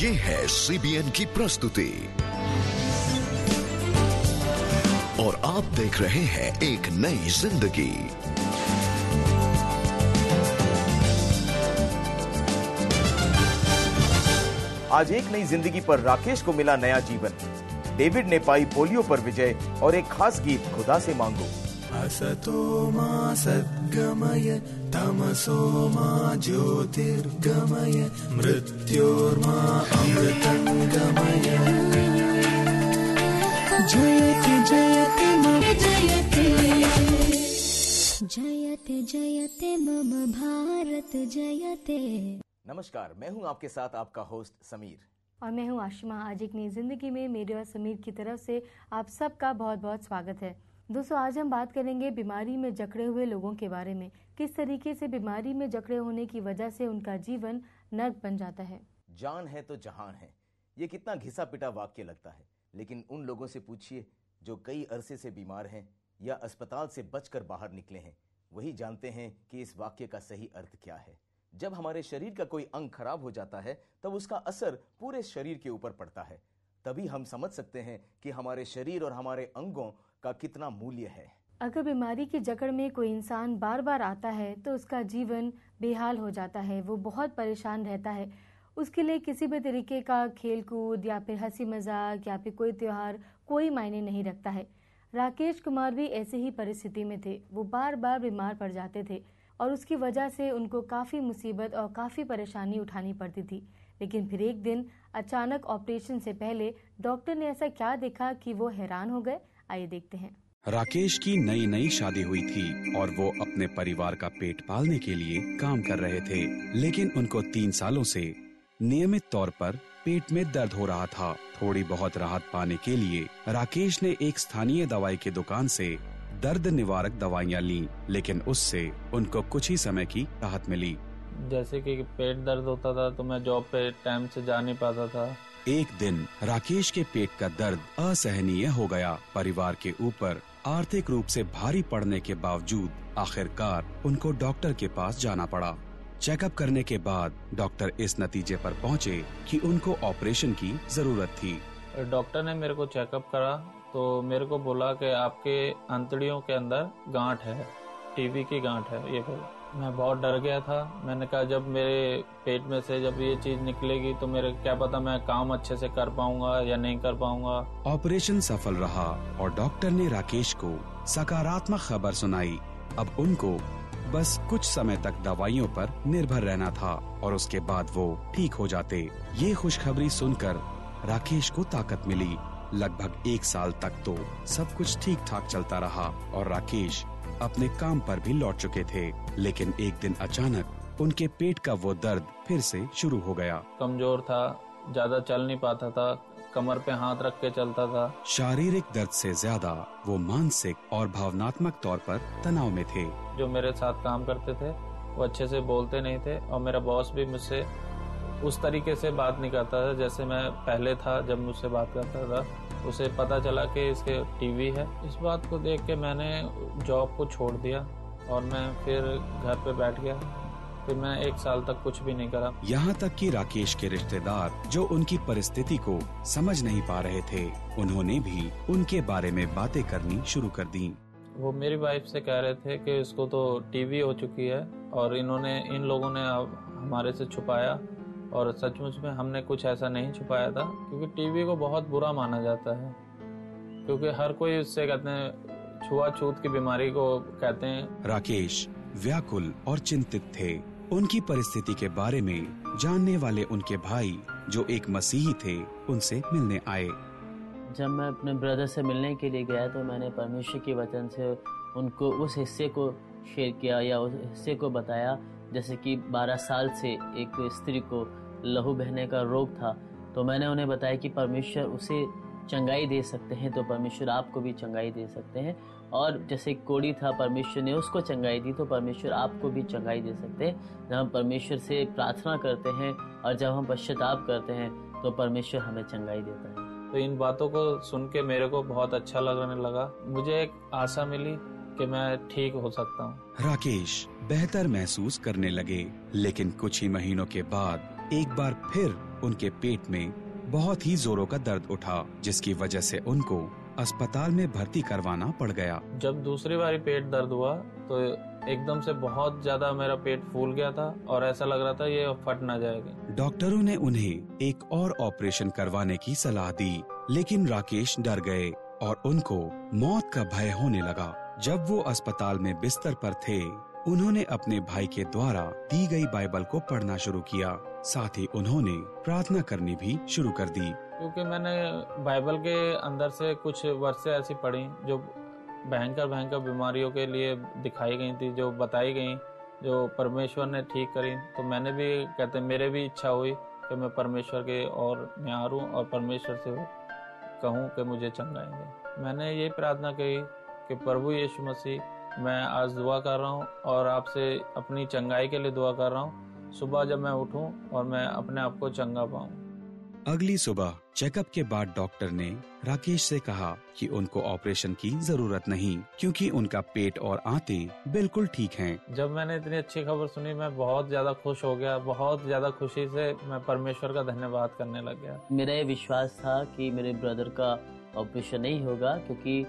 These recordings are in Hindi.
ये है CBN की प्रस्तुति और आप देख रहे हैं एक नई जिंदगी। आज एक नई जिंदगी पर राकेश को मिला नया जीवन। डेविड ने पाई पोलियो पर विजय और एक खास गीत खुदा से मांगो। असतो मा सद्गमय तमसो मा ज्योतिर्गमय मृत्योर्मा अमृतंगमय। जयते जयते मम जयते जयते जयते मम भारत जयते। नमस्कार, मैं हूं आपके साथ आपका होस्ट समीर और मैं हूं आशिमा। आज एक नई जिंदगी में मेरे और समीर की तरफ से आप सबका बहुत बहुत स्वागत है। दोस्तों, आज हम बात करेंगे बीमारी में जकड़े हुए लोगों के बारे में। किस तरीके से बीमारी में जकड़े होने की वजह से उनका जीवन नर्क बन जाता है। जान है तो जहान है, ये कितना घिसा पिटा वाक्य लगता है, लेकिन उन लोगों से पूछिए जो कई अरसे से बीमार हैं या अस्पताल से बचकर बाहर निकले हैं, वही जानते हैं कि इस वाक्य का सही अर्थ क्या है। जब हमारे शरीर का कोई अंग खराब हो जाता है तब उसका असर पूरे शरीर के ऊपर पड़ता है। तभी हम समझ सकते हैं कि हमारे शरीर और हमारे अंगों का कितना मूल्य है। अगर बीमारी की जकड़ में कोई इंसान बार बार आता है तो उसका जीवन बेहाल हो जाता है। वो बहुत परेशान रहता है। उसके लिए किसी भी तरीके का खेल कूद या फिर हंसी मजाक या फिर कोई त्योहार कोई मायने नहीं रखता है। राकेश कुमार भी ऐसे ही परिस्थिति में थे। वो बार बार बीमार पड़ जाते थे और उसकी वजह से उनको काफ़ी मुसीबत और काफ़ी परेशानी उठानी पड़ती थी। लेकिन फिर एक दिन अचानक ऑपरेशन से पहले डॉक्टर ने ऐसा क्या देखा कि वो हैरान हो गए। आइए देखते हैं। राकेश की नई नई शादी हुई थी और वो अपने परिवार का पेट पालने के लिए काम कर रहे थे, लेकिन उनको 3 सालों से नियमित तौर पर पेट में दर्द हो रहा था। थोड़ी बहुत राहत पाने के लिए राकेश ने एक स्थानीय दवाई की दुकान से दर्द निवारक दवाइयाँ ली, लेकिन उससे उनको कुछ ही समय की राहत मिली। जैसे कि पेट दर्द होता था तो मैं जॉब पे टाइम से जा नहीं पाता था। एक दिन राकेश के पेट का दर्द असहनीय हो गया। परिवार के ऊपर आर्थिक रूप से भारी पड़ने के बावजूद आखिरकार उनको डॉक्टर के पास जाना पड़ा। चेकअप करने के बाद डॉक्टर इस नतीजे पर पहुँचे कि उनको ऑपरेशन की जरूरत थी। डॉक्टर ने मेरे को चेकअप करा तो मेरे को बोला कि आपके अंतड़ियों के अंदर गांठ है, टीबी की गांठ है। ये बोला। मैं बहुत डर गया था। मैंने कहा जब मेरे पेट में से जब ये चीज निकलेगी तो मेरे क्या पता मैं काम अच्छे से कर पाऊंगा या नहीं कर पाऊंगा। ऑपरेशन सफल रहा और डॉक्टर ने राकेश को सकारात्मक खबर सुनाई। अब उनको बस कुछ समय तक दवाइयों पर निर्भर रहना था और उसके बाद वो ठीक हो जाते। ये खुशखबरी सुनकर राकेश को ताकत मिली। लगभग 1 साल तक तो सब कुछ ठीक ठाक चलता रहा और राकेश अपने काम पर भी लौट चुके थे, लेकिन एक दिन अचानक उनके पेट का वो दर्द फिर से शुरू हो गया। कमजोर था, ज्यादा चल नहीं पाता था, कमर पे हाथ रख के चलता था। शारीरिक दर्द से ज्यादा वो मानसिक और भावनात्मक तौर पर तनाव में थे। जो मेरे साथ काम करते थे वो अच्छे से बोलते नहीं थे और मेरा बॉस भी मुझसे उस तरीके से बात नहीं करता था जैसे मैं पहले था जब मुझसे बात करता था। उसे पता चला कि इसके टीबी है। इस बात को देख के मैंने जॉब को छोड़ दिया और मैं फिर घर पे बैठ गया। फिर मैं 1 साल तक कुछ भी नहीं करा। यहाँ तक कि राकेश के रिश्तेदार जो उनकी परिस्थिति को समझ नहीं पा रहे थे, उन्होंने भी उनके बारे में बातें करनी शुरू कर दी। वो मेरी वाइफ से कह रहे थे कि इसको तो टीबी हो चुकी है और इन लोगों ने हमारे से छुपाया। और सचमुच में हमने कुछ ऐसा नहीं छुपाया था, क्योंकि टीबी को बहुत बुरा माना जाता है, क्योंकि हर कोई उससे कहते हैं छुआछूत की बीमारी को कहते हैं। राकेश व्याकुल और चिंतित थे। उनकी परिस्थिति के बारे में जानने वाले उनके भाई जो एक मसीही थे उनसे मिलने आए। जब मैं अपने ब्रदर से मिलने के लिए गया तो मैंने परमेश्वर के वचन से उनको उस हिस्से को शेयर किया या उस हिस्से को बताया, जैसे कि 12 साल से एक स्त्री को लहू बहने का रोग था। तो मैंने उन्हें बताया कि परमेश्वर उसे चंगाई दे सकते हैं, तो परमेश्वर आपको भी चंगाई दे सकते हैं। और जैसे कोढ़ी था, परमेश्वर ने उसको चंगाई दी, तो परमेश्वर आपको भी चंगाई दे सकते हैं। जब हम परमेश्वर से प्रार्थना करते हैं और जब हम पश्चाताप करते हैं तो परमेश्वर हमें चंगाई देता है। तो इन बातों को सुन के मेरे को बहुत अच्छा लगने लगा। मुझे एक आशा मिली कि मैं ठीक हो सकता हूँ। राकेश बेहतर महसूस करने लगे, लेकिन कुछ ही महीनों के बाद एक बार फिर उनके पेट में बहुत ही जोरों का दर्द उठा, जिसकी वजह से उनको अस्पताल में भर्ती करवाना पड़ गया। जब दूसरी बारी पेट दर्द हुआ तो एकदम से बहुत ज्यादा मेरा पेट फूल गया था और ऐसा लग रहा था ये फट ना जाएगी। डॉक्टरों ने उन्हें एक और ऑपरेशन करवाने की सलाह दी, लेकिन राकेश डर गए और उनको मौत का भय होने लगा। जब वो अस्पताल में बिस्तर पर थे, उन्होंने अपने भाई के द्वारा दी गई बाइबल को पढ़ना शुरू किया। साथ ही उन्होंने प्रार्थना करनी भी शुरू कर दी। क्योंकि मैंने बाइबल के अंदर से कुछ वर्षें ऐसी पढ़ी जो भयंकर बीमारियों के लिए दिखाई गई थी, जो बताई गई, जो परमेश्वर ने ठीक करी। तो मैंने भी कहते मेरे भी इच्छा हुई कि मैं परमेश्वर के और न्यारूं और परमेश्वर से कहूं कि मुझे चंगाई दे। मैंने ये प्रार्थना की कि प्रभु यीशु मसीह, मैं आज दुआ कर रहा हूँ और आपसे अपनी चंगाई के लिए दुआ कर रहा हूँ। सुबह जब मैं उठूं और मैं अपने आप को चंगा पाऊं। अगली सुबह चेकअप के बाद डॉक्टर ने राकेश से कहा कि उनको ऑपरेशन की जरूरत नहीं, क्योंकि उनका पेट और आंतें बिल्कुल ठीक हैं। जब मैंने इतनी अच्छी खबर सुनी, मैं बहुत ज्यादा खुश हो गया। बहुत ज्यादा खुशी से मैं परमेश्वर का धन्यवाद करने लग गया। मेरा ये विश्वास था कि मेरे ब्रदर का ऑपरेशन नहीं होगा, क्योंकि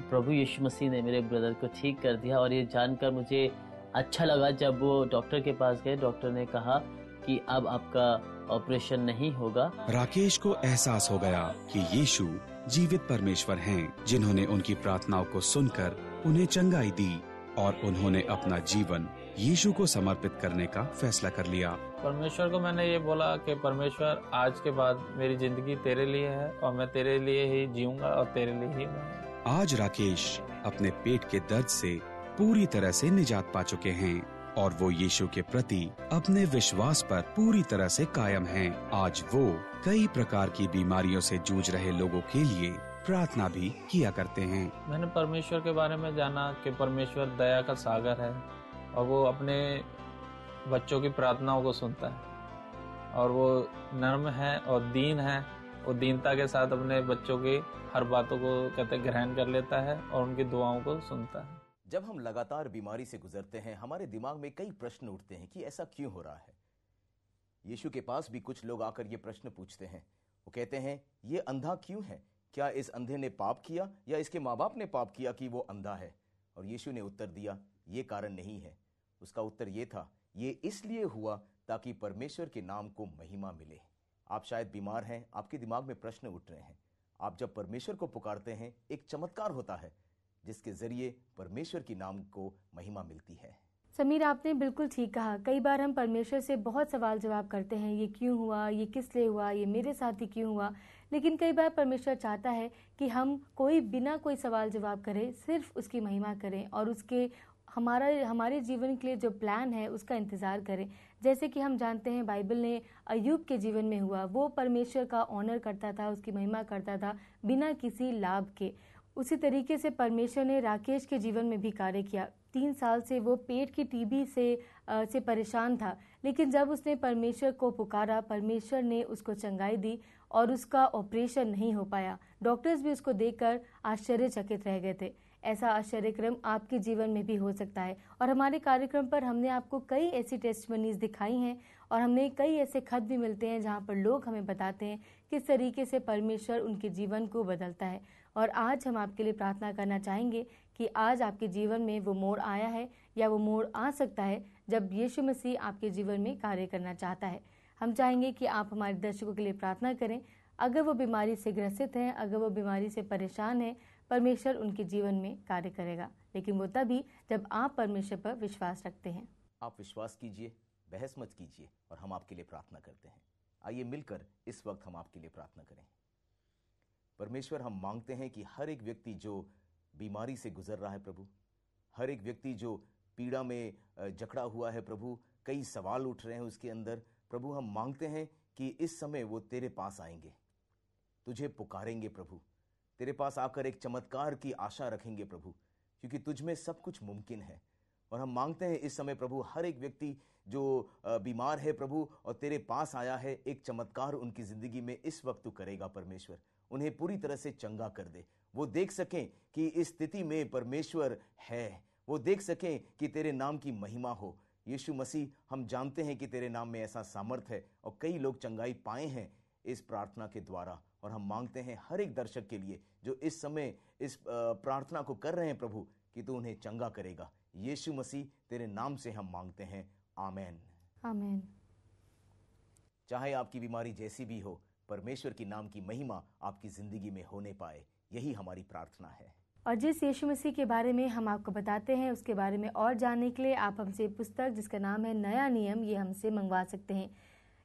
प्रभु यीशु मसीह ने मेरे ब्रदर को ठीक कर दिया। और ये जानकर मुझे अच्छा लगा जब वो डॉक्टर के पास गए। डॉक्टर ने कहा कि अब आपका ऑपरेशन नहीं होगा। राकेश को एहसास हो गया कि यीशु जीवित परमेश्वर हैं, जिन्होंने उनकी प्रार्थनाओं को सुनकर उन्हें चंगाई दी, और उन्होंने अपना जीवन यीशु को समर्पित करने का फैसला कर लिया। परमेश्वर को मैंने ये बोला कि परमेश्वर, आज के बाद मेरी जिंदगी तेरे लिए है और मैं तेरे लिए ही जीऊंगा और तेरे लिए ही मरूंगा। आज राकेश अपने पेट के दर्द से पूरी तरह से निजात पा चुके हैं और वो यीशु के प्रति अपने विश्वास पर पूरी तरह से कायम हैं। आज वो कई प्रकार की बीमारियों से जूझ रहे लोगों के लिए प्रार्थना भी किया करते हैं। मैंने परमेश्वर के बारे में जाना कि परमेश्वर दया का सागर है और वो अपने बच्चों की प्रार्थनाओं को सुनता है, और वो नर्म है और दीन है। वो दीनता के साथ अपने बच्चों की हर बातों को कहते ग्रहण कर लेता है और उनकी दुआओं को सुनता है। जब हम लगातार बीमारी से गुजरते हैं, हमारे दिमाग में कई प्रश्न उठते हैं कि ऐसा क्यों हो रहा है। यीशु के पास भी कुछ लोग आकर ये प्रश्न पूछते हैं। वो कहते हैं, ये अंधा क्यों है? क्या इस अंधे ने पाप किया या इसके माँ बाप ने पाप किया कि वो अंधा है? और यीशु ने उत्तर दिया, ये कारण नहीं है। उसका उत्तर ये था, ये इसलिए हुआ ताकि परमेश्वर के नाम को महिमा मिले। आप शायद बीमार हैं, आपके दिमाग में प्रश्न उठ रहे हैं। आप जब परमेश्वर को पुकारते हैं, एक चमत्कार होता है जिसके जरिए परमेश्वर की नाम को महिमा मिलती है। समीर, आपने बिल्कुल ठीक कहा। कई बार हम परमेश्वर से बहुत सवाल जवाब करते हैं, ये क्यों हुआ, ये किस लिए हुआ, ये मेरे साथ ही क्यों हुआ। लेकिन कई बार परमेश्वर चाहता है कि हम बिना कोई सवाल जवाब करे सिर्फ उसकी महिमा करें और उसके हमारे जीवन के लिए जो प्लान है उसका इंतज़ार करें। जैसे कि हम जानते हैं बाइबल ने अय्यूब के जीवन में हुआ। वो परमेश्वर का ऑनर करता था, उसकी महिमा करता था बिना किसी लाभ के। उसी तरीके से परमेश्वर ने राकेश के जीवन में भी कार्य किया। 3 साल से वो पेट की टीबी से परेशान था, लेकिन जब उसने परमेश्वर को पुकारा, परमेश्वर ने उसको चंगाई दी और उसका ऑपरेशन नहीं हो पाया। डॉक्टर्स भी उसको देखकर आश्चर्यचकित रह गए थे। ऐसा आश्चर्यक्रम आपके जीवन में भी हो सकता है। और हमारे कार्यक्रम पर हमने आपको कई ऐसी टेस्टमनीज दिखाई हैं और हमें कई ऐसे खत भी मिलते हैं जहां पर लोग हमें बताते हैं किस तरीके से परमेश्वर उनके जीवन को बदलता है। और आज हम आपके लिए प्रार्थना करना चाहेंगे कि आज आपके जीवन में वो मोड़ आया है या वो मोड़ आ सकता है जब यीशु मसीह आपके जीवन में कार्य करना चाहता है। हम चाहेंगे कि आप हमारे दर्शकों के लिए प्रार्थना करें। अगर वो बीमारी से ग्रसित हैं, अगर वो बीमारी से परेशान हैं, परमेश्वर उनके जीवन में कार्य करेगा, लेकिन वो तभी जब आप परमेश्वर पर विश्वास रखते हैं। आप विश्वास कीजिए, बहस मत कीजिए, और हम आपके लिए प्रार्थना करते हैं। आइए मिलकर इस वक्त हम आपके लिए प्रार्थना करें। परमेश्वर, हम मांगते हैं कि हर एक व्यक्ति जो बीमारी से गुजर रहा है प्रभु, हर एक व्यक्ति जो पीड़ा में जकड़ा हुआ है प्रभु, कई सवाल उठ रहे हैं उसके अंदर प्रभु, हम मांगते हैं कि इस समय वो तेरे पास आएंगे, तुझे पुकारेंगे प्रभु, तेरे पास आकर एक चमत्कार की आशा रखेंगे प्रभु, क्योंकि तुझ में सब कुछ मुमकिन है। और हम मांगते हैं इस समय प्रभु, हर एक व्यक्ति जो बीमार है प्रभु और तेरे पास आया है, एक चमत्कार उनकी जिंदगी में इस वक्त तू करेगा परमेश्वर। उन्हें पूरी तरह से चंगा कर दे, वो देख सकें कि इस स्थिति में परमेश्वर है, वो देख सकें कि तेरे नाम की महिमा हो, यीशु मसीह, हम जानते हैं कि तेरे नाम में ऐसा सामर्थ है और कई लोग चंगाई पाए हैं इस प्रार्थना के द्वारा, और हम मांगते हैं हर एक दर्शक के लिए जो इस समय इस प्रार्थना को कर रहे हैं प्रभु, कि तू उन्हें चंगा करेगा। यीशु मसीह तेरे नाम से हम मांगते हैं, आमीन आमीन। चाहे आपकी बीमारी जैसी भी हो, परमेश्वर की नाम की महिमा आपकी जिंदगी में होने पाए, यही हमारी प्रार्थना है। और जिस यीशु मसीह के बारे में हम आपको बताते हैं, उसके बारे में और जानने के लिए आप हमसे पुस्तक जिसका नाम है नया नियम, ये हमसे मंगवा सकते हैं।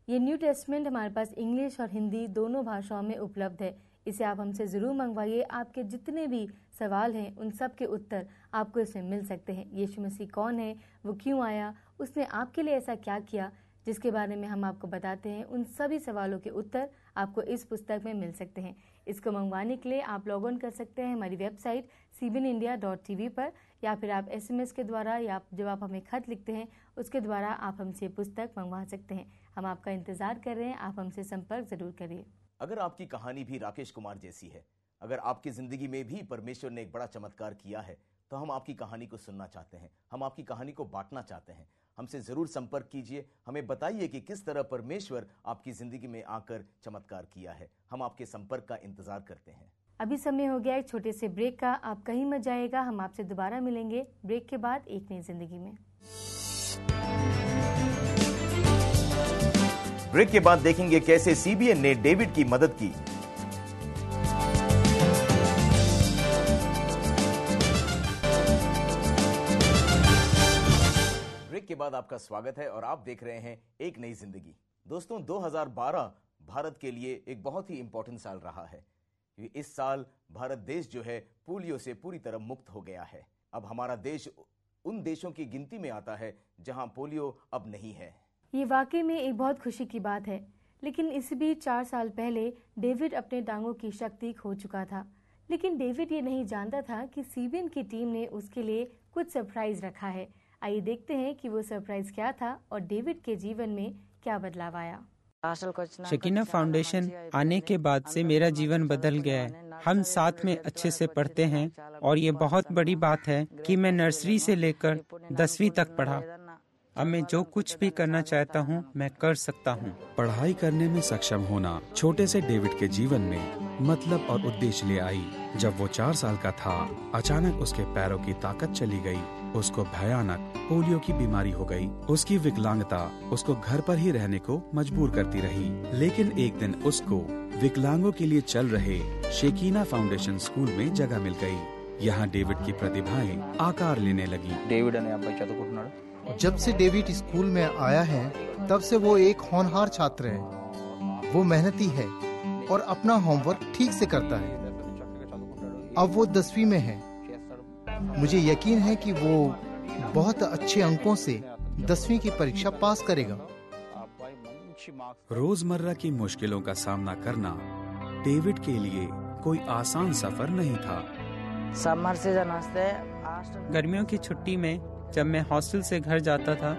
ये न्यू टेस्टमेंट हमारे पास इंग्लिश और हिंदी दोनों भाषाओं में उपलब्ध है। इसे आप हमसे ज़रूर मंगवाइए। आपके जितने भी सवाल हैं उन सब के उत्तर आपको इसमें मिल सकते हैं। यीशु मसीह कौन है, वो क्यों आया, उसने आपके लिए ऐसा क्या किया, जिसके बारे में हम आपको बताते हैं, उन सभी सवालों के उत्तर आपको इस पुस्तक में मिल सकते हैं। इसको मंगवाने के लिए आप लॉग ऑन कर सकते हैं हमारी वेबसाइट cbnindia.tv पर, या फिर आप SMS के द्वारा, या जब आप हमें खत लिखते हैं उसके द्वारा आप हमसे पुस्तक मंगवा सकते हैं। हम आपका इंतज़ार कर रहे हैं, आप हमसे संपर्क ज़रूर करिए। अगर आपकी कहानी भी राकेश कुमार जैसी है, अगर आपकी ज़िंदगी में भी परमेश्वर ने एक बड़ा चमत्कार किया है, तो हम आपकी कहानी को सुनना चाहते हैं, हम आपकी कहानी को बांटना चाहते हैं। हमसे ज़रूर संपर्क कीजिए, हमें बताइए कि किस तरह परमेश्वर आपकी ज़िंदगी में आकर चमत्कार किया है। हम आपके संपर्क का इंतज़ार करते हैं। अभी समय हो गया एक छोटे से ब्रेक का, आप कहीं मत जाइएगा, हम आपसे दोबारा मिलेंगे ब्रेक के बाद एक नई जिंदगी में। ब्रेक के बाद देखेंगे कैसे सीबीएन ने डेविड की मदद की। ब्रेक के बाद आपका स्वागत है और आप देख रहे हैं एक नई जिंदगी। दोस्तों, 2012 भारत के लिए एक बहुत ही इंपॉर्टेंट साल रहा है। इस साल भारत देश जो है पोलियो से पूरी तरह मुक्त हो गया है। अब हमारा देश उन देशों की गिनती में आता है जहां पोलियो अब नहीं है। ये वाकई में एक बहुत खुशी की बात है, लेकिन इस बीच 4 साल पहले डेविड अपने टांगों की शक्ति खो चुका था। लेकिन डेविड ये नहीं जानता था कि सीबीएन की टीम ने उसके लिए कुछ सरप्राइज रखा है। आइए देखते हैं कि वो सरप्राइज क्या था और डेविड के जीवन में क्या बदलाव आया। शकीना फाउंडेशन आने के बाद से मेरा जीवन बदल गया है। हम साथ में अच्छे से पढ़ते हैं और ये बहुत बड़ी बात है कि मैं नर्सरी से लेकर 10वीं तक पढ़ा। अब मैं जो कुछ भी करना चाहता हूँ मैं कर सकता हूँ। पढ़ाई करने में सक्षम होना छोटे से डेविड के जीवन में मतलब और उद्देश्य ले आई। जब वो 4 साल का था, अचानक उसके पैरों की ताकत चली गई। उसको भयानक पोलियो की बीमारी हो गई। उसकी विकलांगता उसको घर पर ही रहने को मजबूर करती रही। लेकिन एक दिन उसको विकलांगों के लिए चल रहे शेकीना फाउंडेशन स्कूल में जगह मिल गई। यहाँ डेविड की प्रतिभाएं आकार लेने लगी। जब से डेविड स्कूल में आया है तब से वो एक होनहार छात्र है। वो मेहनती है और अपना होमवर्क ठीक से करता है। अब वो 10वीं में है। मुझे यकीन है कि वो बहुत अच्छे अंकों से 10वीं की परीक्षा पास करेगा। रोजमर्रा की मुश्किलों का सामना करना डेविड के लिए कोई आसान सफर नहीं था। गर्मियों की छुट्टी में जब मैं हॉस्टल से घर जाता था,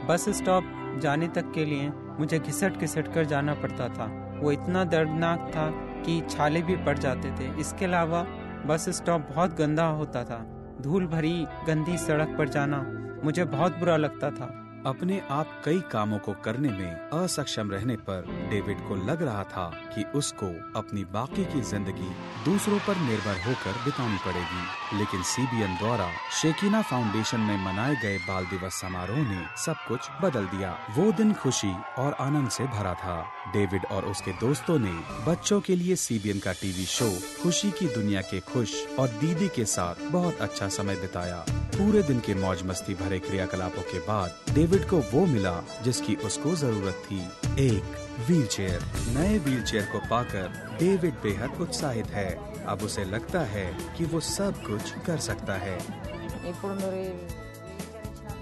बस स्टॉप जाने तक के लिए मुझे घिसट कर जाना पड़ता था। वो इतना दर्दनाक था कि छाले भी पड़ जाते थे। इसके अलावा बस स्टॉप बहुत गंदा होता था। धूल भरी गंदी सड़क पर जाना मुझे बहुत बुरा लगता था। अपने आप कई कामों को करने में असक्षम रहने पर डेविड को लग रहा था कि उसको अपनी बाकी की जिंदगी दूसरों पर निर्भर होकर बितानी पड़ेगी। लेकिन सीबीएन द्वारा शेकीना फाउंडेशन में मनाए गए बाल दिवस समारोह ने सब कुछ बदल दिया। वो दिन खुशी और आनंद से भरा था। डेविड और उसके दोस्तों ने बच्चों के लिए सीबीएन का टीवी शो खुशी की दुनिया के खुश और दीदी के साथ बहुत अच्छा समय बिताया। पूरे दिन के मौज मस्ती भरे क्रियाकलापों के बाद डेविड को वो मिला जिसकी उसको जरूरत थी, एक व्हीलचेयर। नए व्हीलचेयर को पाकर डेविड बेहद उत्साहित है। अब उसे लगता है कि वो सब कुछ कर सकता है।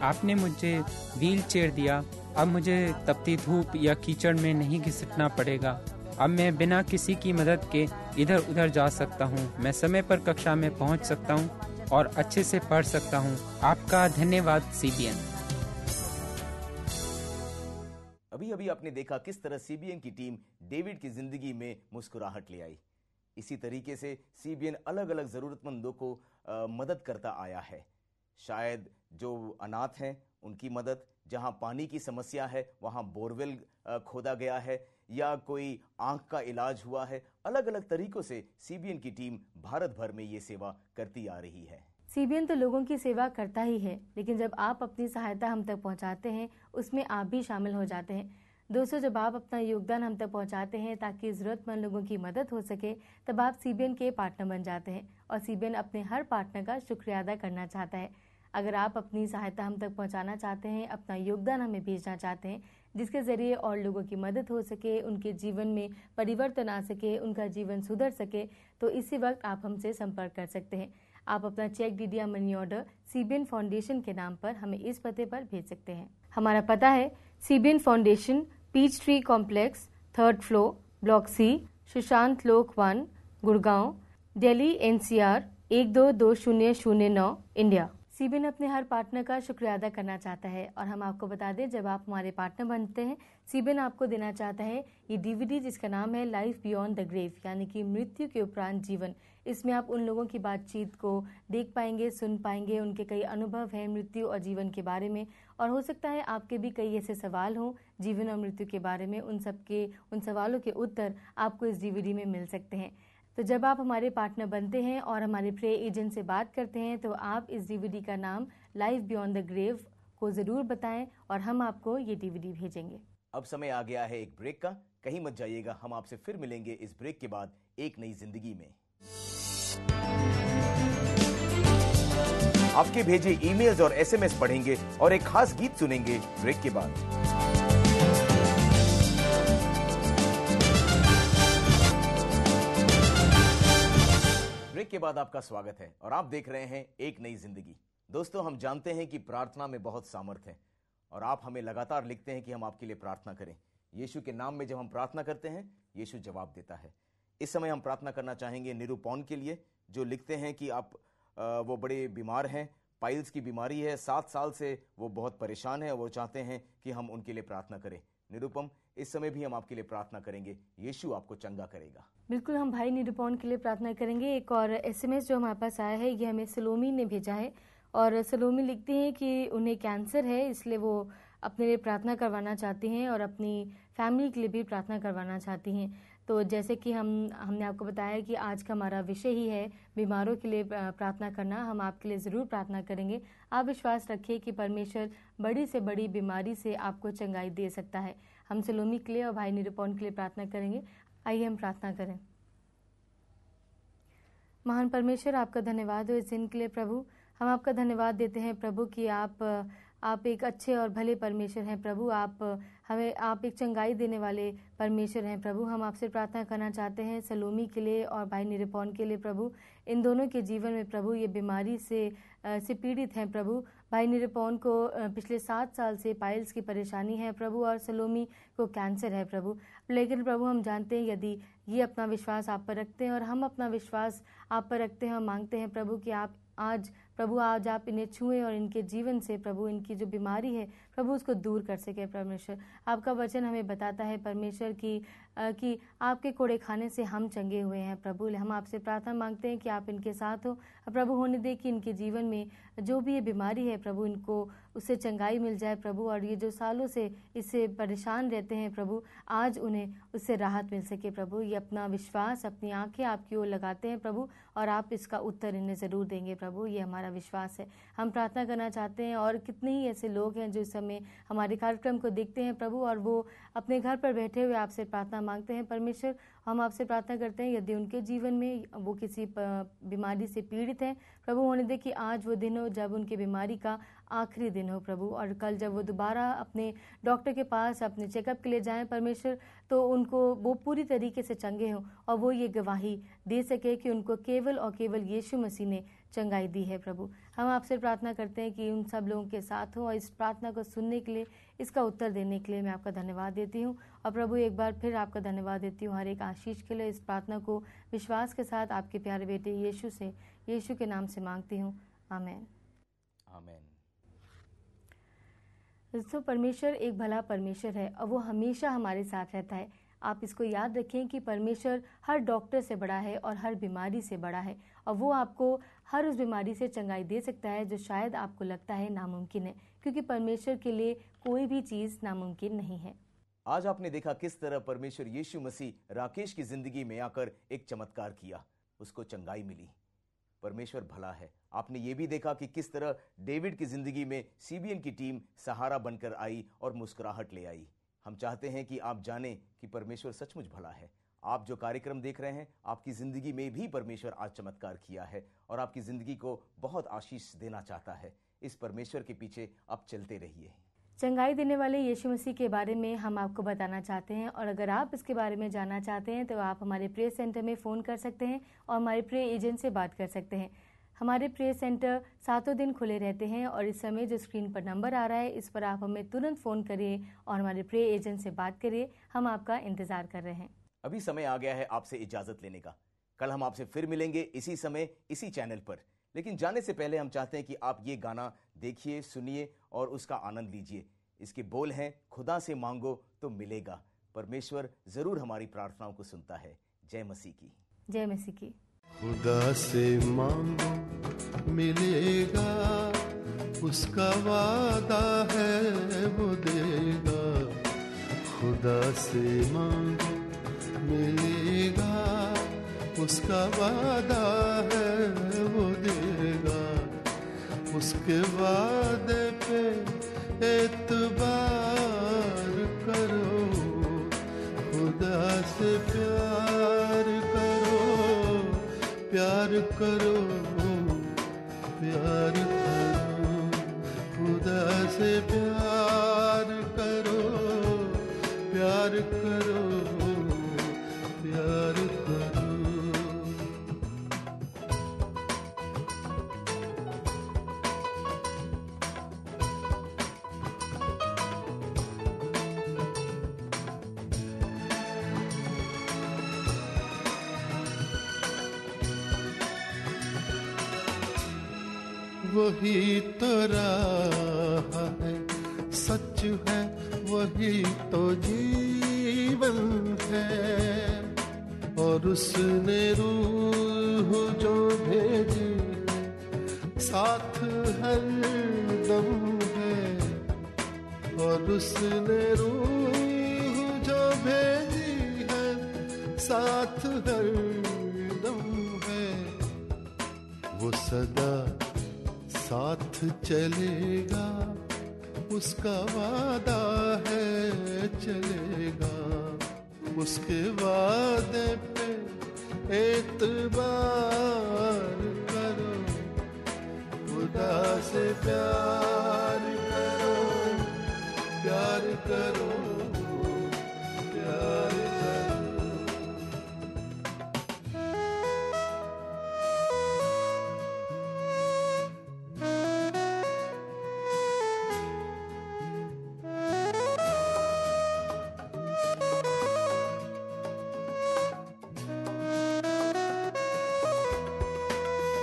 आपने मुझे व्हीलचेयर दिया। अब मुझे तपती धूप या कीचड़ में नहीं घिसटना पड़ेगा। अब मैं बिना किसी की मदद के इधर उधर जा सकता हूँ। मैं समय पर कक्षा में पहुँच सकता हूँ और अच्छे से पढ़ सकता हूँ। आपका धन्यवाद सीबीएन। अभी अभी आपने देखा किस तरह सीबीएन की टीम डेविड की जिंदगी में मुस्कुराहट ले आई। इसी तरीके से सीबीएन अलग अलग जरूरतमंदों को मदद करता आया है। शायद जो अनाथ हैं उनकी मदद, जहां पानी की समस्या है वहां बोरवेल खोदा गया है, या कोई आंख का इलाज हुआ है, अलग अलग तरीकों से सीबीएन की टीम भारत भर में ये सेवा करती आ रही है। सीबीएन तो लोगों की सेवा करता ही है, लेकिन जब आप अपनी सहायता हम तक पहुंचाते हैं उसमें आप भी शामिल हो जाते हैं। दोस्तों, जब आप अपना योगदान हम तक पहुंचाते हैं ताकि ज़रूरतमंद लोगों की मदद हो सके, तब आप सीबीएन के पार्टनर बन जाते हैं और सीबीएन अपने हर पार्टनर का शुक्रिया अदा करना चाहता है। अगर आप अपनी सहायता हम तक पहुंचाना चाहते हैं, अपना योगदान हमें भेजना चाहते हैं, जिसके ज़रिए और लोगों की मदद हो सके, उनके जीवन में परिवर्तन आ सके, उनका जीवन सुधर सके, तो इसी वक्त आप हमसे संपर्क कर सकते हैं। आप अपना चेक, डीडी या मनी ऑर्डर सीबीएन फाउंडेशन के नाम पर हमें इस पते पर भेज सकते हैं। हमारा पता है CBN foundation, peach tree complex, 3rd floor, block C, Sushant Lok 1, Gurgaon, Delhi NCR 122009, India. CBN अपने हर पार्टनर का शुक्रिया अदा करना चाहता है और हम आपको बता दें, जब आप हमारे पार्टनर बनते हैं, सीबीएन आपको देना चाहता है ये DVD जिसका नाम है लाइफ बियॉन्ड द ग्रेव, यानी कि मृत्यु के उपरांत जीवन। इसमें आप उन लोगों की बातचीत को देख पाएंगे, सुन पाएंगे, उनके कई अनुभव हैं मृत्यु और जीवन के बारे में, और हो सकता है आपके भी कई ऐसे सवाल हों जीवन और मृत्यु के बारे में। उन सवालों के उत्तर आपको इस DVD में मिल सकते हैं। तो जब आप हमारे पार्टनर बनते हैं और हमारे प्रे एजेंट से बात करते हैं, तो आप इस DVD का नाम लाइफ बियॉन्ड द ग्रेव को ज़रूर बताएं और हम आपको ये DVD भेजेंगे। अब समय आ गया है एक ब्रेक का, कहीं मत जाइएगा। हम आपसे फिर मिलेंगे इस ब्रेक के बाद एक नई जिंदगी में। आपके भेजे ईमेल्स और SMS पढ़ेंगे और एक खास गीत सुनेंगे ब्रेक के बाद। ब्रेक के बाद आपका स्वागत है और आप देख रहे हैं एक नई जिंदगी। दोस्तों, हम जानते हैं कि प्रार्थना में बहुत सामर्थ है और आप हमें लगातार लिखते हैं कि हम आपके लिए प्रार्थना करें। यीशु के नाम में जब हम प्रार्थना करते हैं, यीशु जवाब देता है। इस समय हम प्रार्थना करना चाहेंगे निरूपण के लिए, जो लिखते हैं कि आप वो बड़े बीमार हैं, पाइल्स की बीमारी है, 7 साल से वो बहुत परेशान है, वो चाहते हैं कि हम उनके लिए प्रार्थना करें। निरूपम, इस समय भी हम आपके लिए प्रार्थना करेंगे, यीशु आपको चंगा करेगा। बिल्कुल, हम भाई निरूपण के लिए प्रार्थना करेंगे। एक और SMS जो हमारे पास आया है, ये हमें सलोमी ने भेजा है और सलोमी लिखती हैं कि उन्हें कैंसर है, इसलिए वो अपने लिए प्रार्थना करवाना चाहती हैं और अपनी फैमिली के लिए भी प्रार्थना करवाना चाहती हैं। तो जैसे कि हमने आपको बताया कि आज का हमारा विषय ही है बीमारों के लिए प्रार्थना करना। हम आपके लिए ज़रूर प्रार्थना करेंगे। आप विश्वास रखिए कि परमेश्वर बड़ी से बड़ी बीमारी से आपको चंगाई दे सकता है। हम सलोमी के लिए और भाई निरूपण के लिए प्रार्थना करेंगे। आइए हम प्रार्थना करें। महान परमेश्वर, आपका धन्यवाद हो इस दिन के लिए प्रभु। हम आपका धन्यवाद देते हैं प्रभु कि आप एक अच्छे और भले परमेश्वर हैं प्रभु। आप एक चंगाई देने वाले परमेश्वर हैं प्रभु। हम आपसे प्रार्थना करना चाहते हैं सलोमी के लिए और भाई निरूपण के लिए प्रभु। इन दोनों के जीवन में प्रभु ये बीमारी से पीड़ित हैं प्रभु। भाई निरूपण को पिछले 7 साल से पाइल्स की परेशानी है प्रभु और सलोमी को कैंसर है प्रभु। लेकिन प्रभु, हम जानते हैं यदि ये अपना विश्वास आप पर रखते हैं और हम अपना विश्वास आप पर रखते हैं और मांगते हैं प्रभु कि आज आप इन्हें छुएं और इनके जीवन से प्रभु इनकी जो बीमारी है प्रभु उसको दूर कर सके परमेश्वर। आपका वचन हमें बताता है परमेश्वर कि आपके कोड़े खाने से हम चंगे हुए हैं प्रभु। हम आपसे प्रार्थना मांगते हैं कि आप इनके साथ हो प्रभु। होने दे कि इनके जीवन में जो भी ये बीमारी है प्रभु, इनको उससे चंगाई मिल जाए प्रभु। और ये जो सालों से इससे परेशान रहते हैं प्रभु, आज उन्हें उससे राहत मिल सके प्रभु। ये अपना विश्वास, अपनी आंखें आपकी ओर लगाते हैं प्रभु और आप इसका उत्तर इन्हें ज़रूर देंगे प्रभु। ये हमारा विश्वास है। हम प्रार्थना करना चाहते हैं और कितने ही ऐसे लोग हैं जो इस समय हमारे कार्यक्रम को देखते हैं प्रभु और वो अपने घर पर बैठे हुए आपसे प्रार्थना मांगते हैं परमेश्वर। हम आपसे प्रार्थना करते हैं यदि उनके जीवन में वो किसी बीमारी से पीड़ित हैं प्रभु, होने दे कि आज वो दिन हो जब उनकी बीमारी का आखिरी दिन हो प्रभु। और कल जब वो दोबारा अपने डॉक्टर के पास अपने चेकअप के लिए जाएं परमेश्वर, तो उनको वो पूरी तरीके से चंगे हों और वो ये गवाही दे सके कि उनको केवल और केवल यीशु मसीह ने चंगाई दी है प्रभु। हम आपसे प्रार्थना करते हैं कि उन सब लोगों के साथ हो और इस प्रार्थना को सुनने के लिए, इसका उत्तर देने के लिए मैं आपका धन्यवाद देती हूँ। और प्रभु, एक बार फिर आपका धन्यवाद देती हूँ हर एक आशीष के लिए। इस प्रार्थना को विश्वास के साथ आपके प्यारे बेटे यीशु के नाम से मांगती हूँ, आमीन। आमीन। दोस्तों, परमेश्वर एक भला परमेश्वर है और वो हमेशा हमारे साथ रहता है। आप इसको याद रखें कि परमेश्वर हर डॉक्टर से बड़ा है और हर बीमारी से बड़ा है, और वो आपको हर उस बीमारी से चंगाई दे सकता है जो शायद आपको लगता है नामुमकिन है, क्योंकि परमेश्वर के लिए कोई भी चीज़ नामुमकिन नहीं है। आज आपने देखा किस तरह परमेश्वर यीशु मसीह राकेश की जिंदगी में आकर एक चमत्कार किया, उसको चंगाई मिली। परमेश्वर भला है। आपने ये भी देखा कि किस तरह डेविड की जिंदगी में सीबीएन की टीम सहारा बनकर आई और मुस्कुराहट ले आई। हम चाहते हैं कि आप जानें कि परमेश्वर सचमुच भला है। आप जो कार्यक्रम देख रहे हैं, आपकी जिंदगी में भी परमेश्वर आज चमत्कार किया है और आपकी जिंदगी को बहुत आशीष देना चाहता है। इस परमेश्वर के पीछे आप चलते रहिए। चंगाई देने वाले यीशु मसीह के बारे में हम आपको बताना चाहते हैं, और अगर आप इसके बारे में जानना चाहते हैं तो आप हमारे प्रेयर सेंटर में फ़ोन कर सकते हैं और हमारे प्रेयर एजेंट से बात कर सकते हैं। हमारे प्रेयर सेंटर 7 दिन खुले रहते हैं, और इस समय जो स्क्रीन पर नंबर आ रहा है इस पर आप हमें तुरंत फ़ोन करिए और हमारे प्रेयर एजेंट से बात करिए। हम आपका इंतज़ार कर रहे हैं। अभी समय आ गया है आपसे इजाज़त लेने का। कल हम आपसे फिर मिलेंगे इसी समय इसी चैनल पर, लेकिन जाने से पहले हम चाहते हैं कि आप ये गाना देखिए, सुनिए और उसका आनंद लीजिए। इसके बोल हैं, खुदा से मांगो तो मिलेगा। परमेश्वर जरूर हमारी प्रार्थनाओं को सुनता है। जय मसीह की। जय मसीह की। खुदा से मांगो मिलेगा, उसका वादा है वो देगा। खुदा से मांगो मिलेगा, उसका वादा है वो देगा। उसके वादे पे एतबार करो, खुदा से प्यार करो, प्यार करो, प्यार करो। खुदा से प्यार करो, प्यार करो, प्यार करो। वही तो राह है, सच है, वही तो जीवन है। और उसने रूह जो भेजी साथ हर दम है। और उसने रूह जो भेजी है साथ हर दम है। वो सदा साथ चलेगा, उसका वादा है चलेगा। उसके वादे पे एतबार करो, खुदा से प्यार करो, प्यार करो, प्यार करो।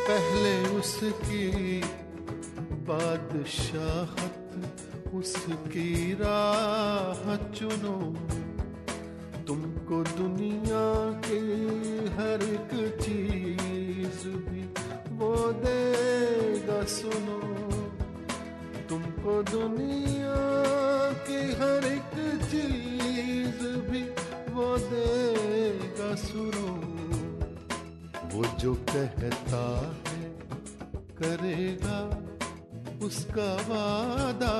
पहले उसकी बादशाहत, उसकी राह चुनो। तुमको दुनिया की हर एक चीज भी वो देगा सुनो। तुमको दुनिया की हर एक चीज भी वो देगा सुनो। वो जो कहता है करेगा, उसका वादा